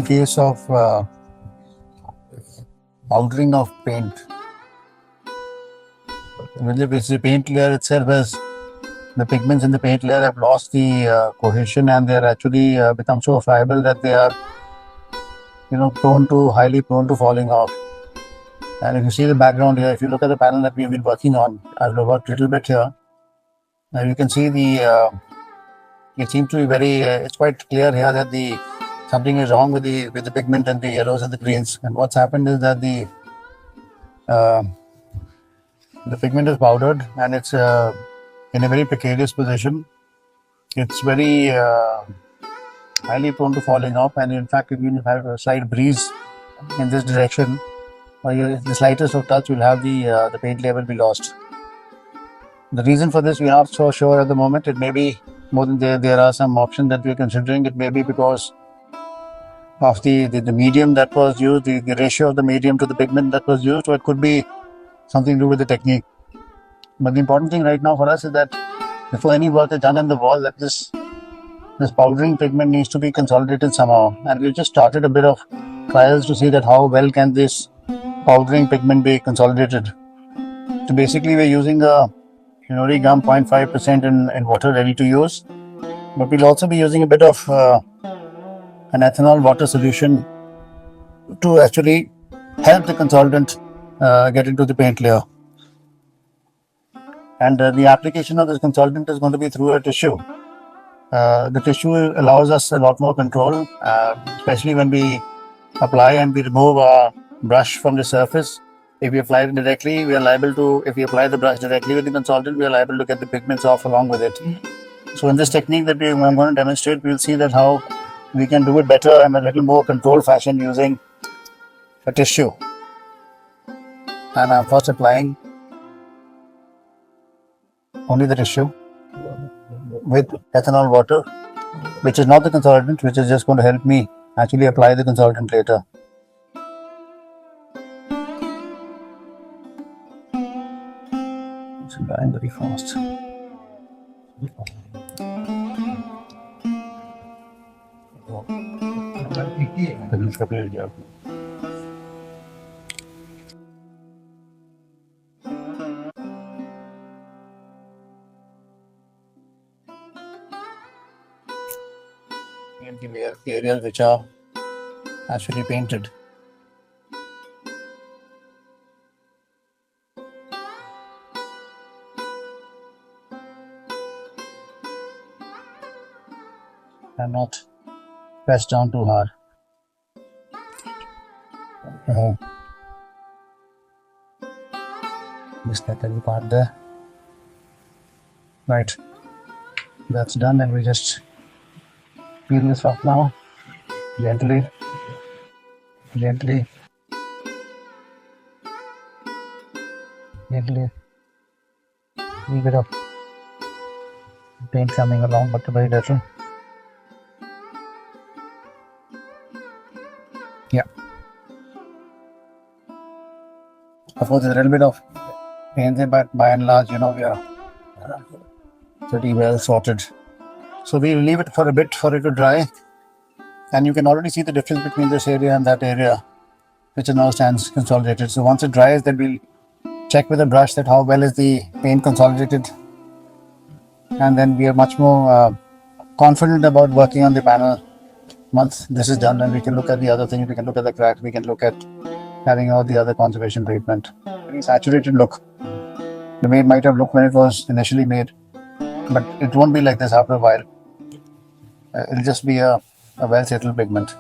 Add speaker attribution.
Speaker 1: in case of powdering of paint. When the paint layer itself has, the pigments in the paint layer have lost the cohesion, and they are actually become so friable that they are, highly prone to falling off. And if you see the background here, if you look at the panel that we've been working on, I've worked a little bit here. Now you can see it seems to be very, it's quite clear here that something is wrong with the pigment and the yellows and the greens. And what's happened is that the pigment is powdered, and it's in a very precarious position. It's very highly prone to falling off, and in fact, if you have a slight breeze in this direction, or the slightest of touch will have the paint layer will be lost. The reason for this, we are not so sure at the moment. It may be more than there are some options that we are considering. It may be because of the medium that was used, the ratio of the medium to the pigment that was used, or it could be something to do with the technique. But the important thing right now for us is that before any work is done on the wall, that this powdering pigment needs to be consolidated somehow. And we've just started a bit of trials to see that how well can this powdering pigment be consolidated. So basically, we're using a gum 0.5% in water ready to use, but we'll also be using a bit of an ethanol water solution to actually help the consolidant get into the paint layer. And the application of this consolidant is going to be through a tissue. The tissue allows us a lot more control, especially when we apply and we remove our brush from the surface. If we apply it directly, we are liable to, if we apply the brush directly with the consolidant, we are liable to get the pigments off along with it. So in this technique that I'm going to demonstrate, we'll see that how we can do it better and a little more controlled fashion using a tissue. And I'm first applying only the tissue with ethanol water, which is not the consolidant, which is just going to help me actually apply the consolidant later. It's drying very fast. The areas which are actually painted. And not press down too hard. Just that little part there. Right. That's done, and we just peel this off now. Gently. Gently. Gently. A little bit of paint coming along, but very little. Yeah. Of course, there's a little bit of paint there, but by and large, we are pretty well sorted. So we'll leave it for a bit for it to dry, and you can already see the difference between this area and that area, which now stands consolidated. So once it dries, then we'll check with a brush that how well is the paint consolidated, and then we are much more confident about working on the panel. Once this is done, and we can look at the other things, we can look at the cracks, we can look at having all the other conservation treatment. Very saturated look. The way it might have looked when it was initially made, but it won't be like this after a while. It'll just be a well settled pigment.